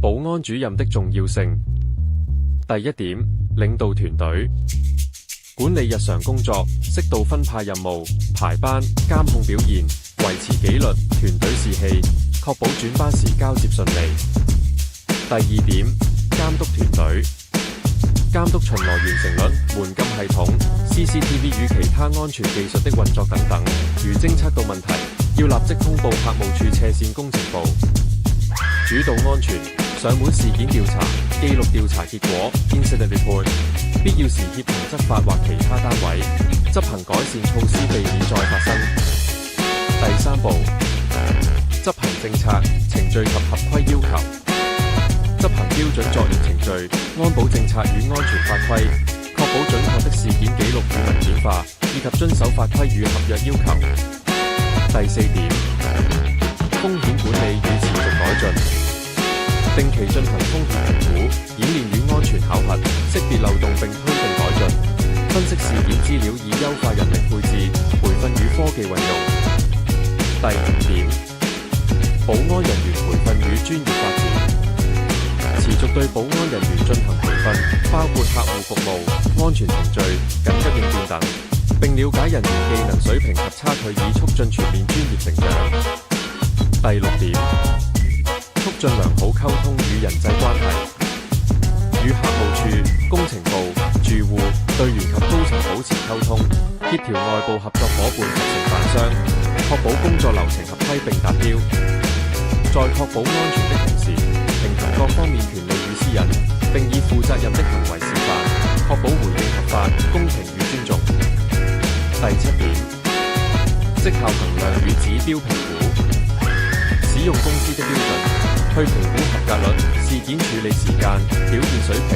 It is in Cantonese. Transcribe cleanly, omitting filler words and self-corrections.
保安主任的重要性。第一點，領導團隊，管理日常工作，適度分派任務，排班，監控表現，維持紀律，團隊士氣，確保轉班時交接順利。第二點，監督團隊，監督巡邏完成率、門禁系統、CCTV 與其他安全技術的運作等等。如偵測到問題，要立即通報客務處斜線工程部。主導安全，上門事件調查，記錄調查結果 （Incident Report），必要時協同執法或其他單位執行改善措施，避免再發生。第三步，執行政策、程序及合規要求，執行標準作業程序、安保政策與安全法規，確保準確的事件記錄與文件化，以及遵守法規與合約要求。第四點，風險管理與持續改進，定期進行風險評估、演練與安全考核，識別漏洞並推動改進，分析事件資料以優化人力配置、培訓與科技運用。第五點，保安人員培訓與專業發展，持續對保安人員進行培訓，包括客戶服務、安全程序、緊急應變等，並了解人員技能水平及差距，以促進全面專業成長。第六點，促進良好溝通與人際關係，與客務處、工程部、住戶、隊員及高層保持溝通，協調外部合作夥伴及承辦商，確保工作流程合規並達標。在確保安全的同時，平衡各方面權利與私隱，並以負責任的行為示範，確保回應合法、公平與尊重。第七點，績效衡量與指標評估，使用公司的標準去評估合格率、事件處理時間、表現水平、